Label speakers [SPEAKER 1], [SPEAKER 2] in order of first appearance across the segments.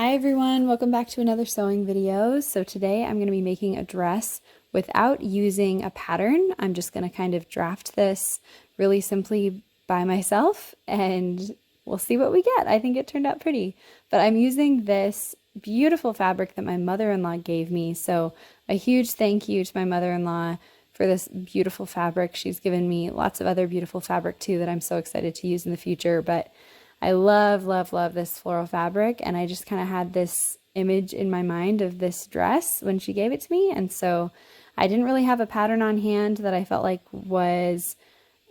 [SPEAKER 1] Hi everyone, welcome back to another sewing video. So today I'm going to be making a dress without using a pattern. I'm just going to kind of draft this really simply by myself and we'll see what we get. I think it turned out pretty, but I'm using this beautiful fabric that my mother-in-law gave me. So a huge thank you to my mother-in-law for this beautiful fabric. She's given me lots of other beautiful fabric too that I'm so excited to use in the future, but I love, love, love this floral fabric, and I just kind of had this image in my mind of this dress when she gave it to me, and so I didn't really have a pattern on hand that I felt like was,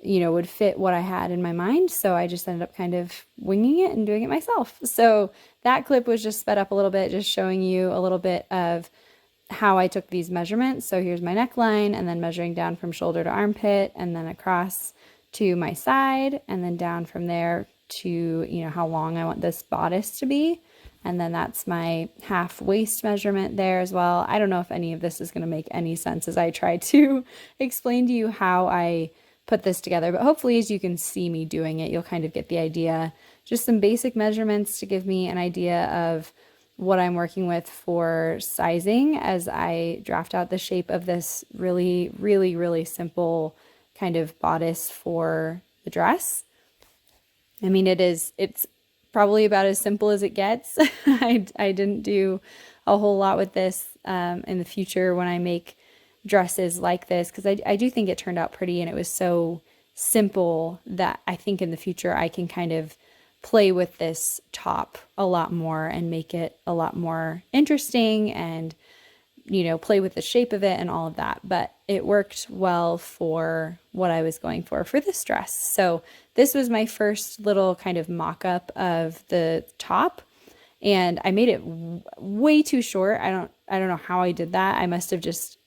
[SPEAKER 1] would fit what I had in my mind, so I just ended up kind of winging it and doing it myself. So that clip was just sped up a little bit, just showing you a little bit of how I took these measurements. So here's my neckline, and then measuring down from shoulder to armpit, and then across to my side, and then down from there to, how long I want this bodice to be. And then that's my half waist measurement there as well. I don't know if any of this is going to make any sense as I try to explain to you how I put this together, but hopefully as you can see me doing it, you'll kind of get the idea. Just some basic measurements to give me an idea of what I'm working with for sizing as I draft out the shape of this really, really, really simple kind of bodice for the dress. I mean, it's probably about as simple as it gets. I didn't do a whole lot with this in the future when I make dresses like this, because I do think it turned out pretty, and it was so simple that I think in the future I can kind of play with this top a lot more and make it a lot more interesting and play with the shape of it and all of that. But it worked well for what I was going for this dress. So this was my first little kind of mock-up of the top, and I made it way too short. I don't know how I did that. I must have just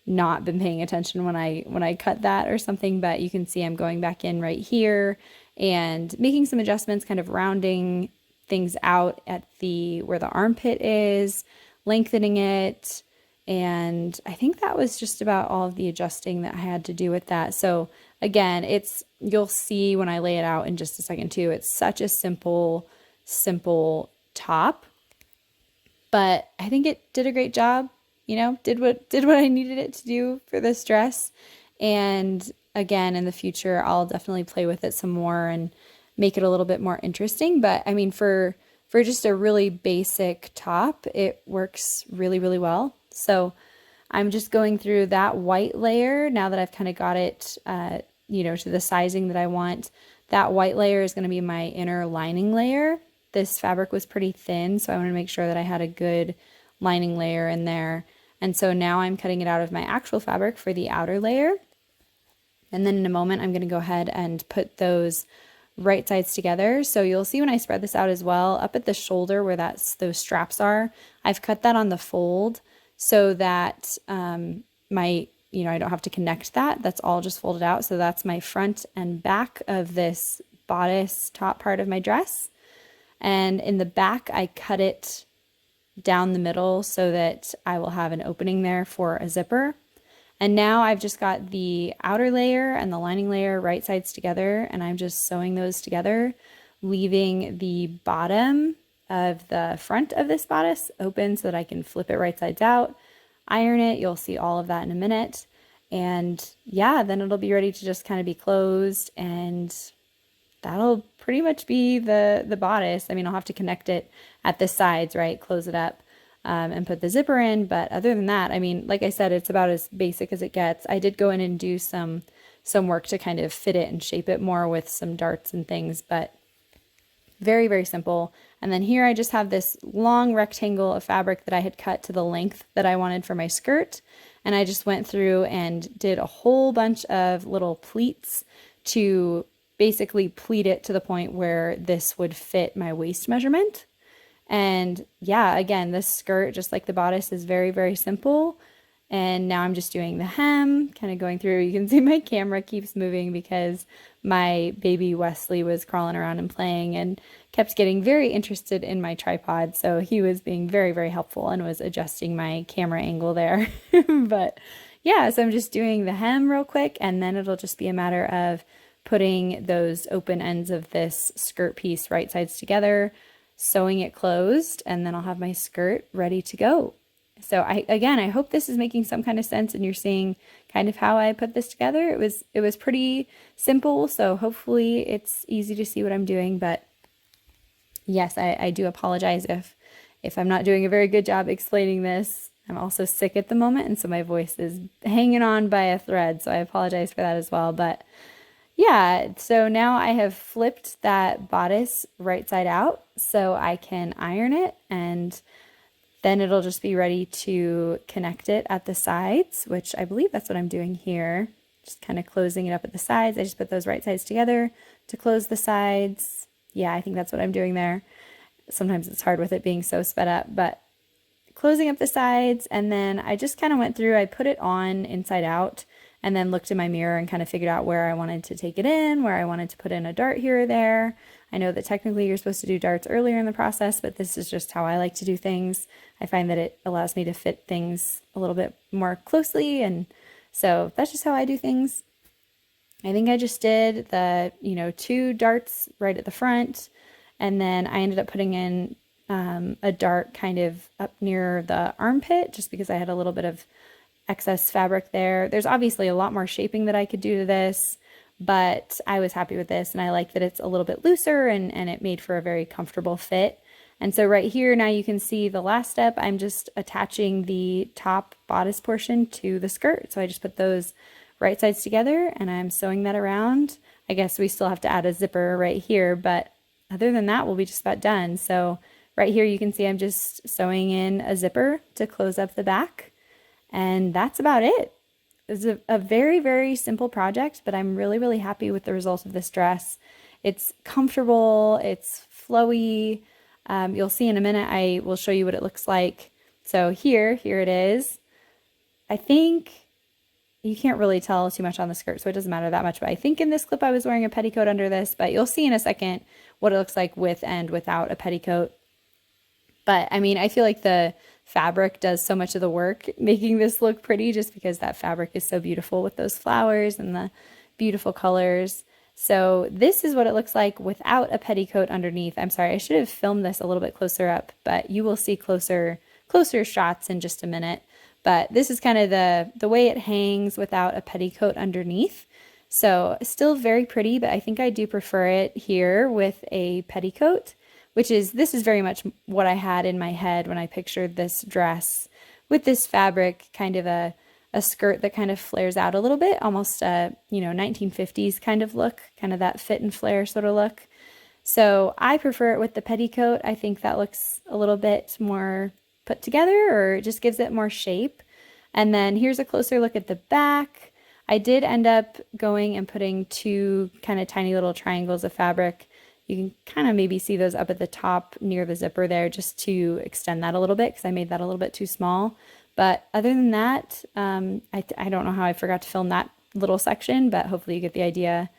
[SPEAKER 1] not been paying attention when I cut that or something, but you can see I'm going back in right here and making some adjustments, kind of rounding things out at where the armpit is, lengthening it. And I think that was just about all of the adjusting that I had to do with that. So again, you'll see when I lay it out in just a second too, it's such a simple top, but I think it did a great job, did what I needed it to do for this dress. And again, in the future, I'll definitely play with it some more and make it a little bit more interesting. But I mean, for just a really basic top, it works really, really well. So I'm just going through that white layer now that I've kind of got it, to the sizing that I want. That white layer is going to be my inner lining layer. This fabric was pretty thin, so I want to make sure that I had a good lining layer in there. And so now I'm cutting it out of my actual fabric for the outer layer. And then in a moment, I'm going to go ahead and put those right sides together. So you'll see when I spread this out as well, up at the shoulder where those straps are, I've cut that on the fold so that I don't have to connect that. That's all just folded out. So that's my front and back of this bodice top part of my dress. And in the back, I cut it down the middle so that I will have an opening there for a zipper. And now I've just got the outer layer and the lining layer right sides together, and I'm just sewing those together, leaving the bottom of the front of this bodice open so that I can flip it right sides out, iron it. You'll see all of that in a minute. And yeah, then it'll be ready to just kind of be closed, and that'll pretty much be the bodice. I mean, I'll have to connect it at the sides, right? Close it up and put the zipper in. But other than that, I mean, like I said, it's about as basic as it gets. I did go in and do some work to kind of fit it and shape it more with some darts and things, but very, very simple. And then here I just have this long rectangle of fabric that I had cut to the length that I wanted for my skirt. And I just went through and did a whole bunch of little pleats to basically pleat it to the point where this would fit my waist measurement. And yeah, again, this skirt, just like the bodice, is very, very simple. And now I'm just doing the hem, kind of going through. You can see my camera keeps moving because my baby Wesley was crawling around and playing and kept getting very interested in my tripod. So he was being very, very helpful and was adjusting my camera angle there. But yeah, so I'm just doing the hem real quick, and then it'll just be a matter of putting those open ends of this skirt piece right sides together, sewing it closed, and then I'll have my skirt ready to go. So I hope this is making some kind of sense and you're seeing kind of how I put this together. It was pretty simple, so hopefully it's easy to see what I'm doing, but yes, I do apologize if I'm not doing a very good job explaining this. I'm also sick at the moment, and so my voice is hanging on by a thread, so I apologize for that as well. But yeah, so now I have flipped that bodice right side out so I can iron it, and then it'll just be ready to connect it at the sides, which I believe that's what I'm doing here. Just kind of closing it up at the sides. I just put those right sides together to close the sides. Yeah, I think that's what I'm doing there. Sometimes it's hard with it being so sped up, but closing up the sides, and then I just kind of went through, I put it on inside out, and then looked in my mirror and kind of figured out where I wanted to take it in, where I wanted to put in a dart here or there. I know that technically you're supposed to do darts earlier in the process, but this is just how I like to do things. I find that it allows me to fit things a little bit more closely, and so that's just how I do things. I think I just did the, 2 darts right at the front, and then I ended up putting in a dart kind of up near the armpit just because I had a little bit of excess fabric there. There's obviously a lot more shaping that I could do to this, but I was happy with this, and I like that it's a little bit looser and it made for a very comfortable fit. And so right here, now you can see the last step, I'm just attaching the top bodice portion to the skirt. So I just put those right sides together and I'm sewing that around. I guess we still have to add a zipper right here, but other than that, we'll be just about done. So right here, you can see I'm just sewing in a zipper to close up the back, and that's about it. It's a very, very simple project, but I'm really, really happy with the result of this dress. It's comfortable, it's flowy. You'll see in a minute, I will show you what it looks like. So here it is. I think you can't really tell too much on the skirt, so it doesn't matter that much, but I think in this clip I was wearing a petticoat under this, but you'll see in a second what it looks like with and without a petticoat. But I mean, I feel like the fabric does so much of the work making this look pretty, just because that fabric is so beautiful with those flowers and the beautiful colors. So this is what it looks like without a petticoat underneath. I'm sorry, I should have filmed this a little bit closer up, but you will see closer shots in just a minute. But this is kind of the way it hangs without a petticoat underneath. So still very pretty, but I think I do prefer it here with a petticoat, this is very much what I had in my head when I pictured this dress with this fabric, kind of a skirt that kind of flares out a little bit, almost a, 1950s kind of look, kind of that fit and flare sort of look. So I prefer it with the petticoat. I think that looks a little bit more put together, or it just gives it more shape. And then here's a closer look at the back. I did end up going and putting 2 kind of tiny little triangles of fabric. You can kind of maybe see those up at the top near the zipper there, just to extend that a little bit, because I made that a little bit too small. But other than that, I don't know how I forgot to film that little section, but hopefully you get the idea.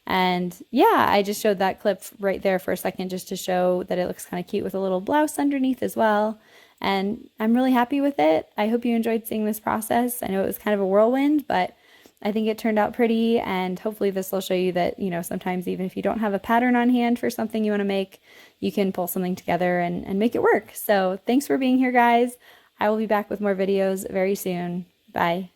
[SPEAKER 1] And yeah, I just showed that clip right there for a second just to show that it looks kind of cute with a little blouse underneath as well. And I'm really happy with it. I hope you enjoyed seeing this process. I know it was kind of a whirlwind, but I think it turned out pretty, and hopefully this will show you that, sometimes even if you don't have a pattern on hand for something you want to make, you can pull something together and make it work. So thanks for being here, guys. I will be back with more videos very soon. Bye.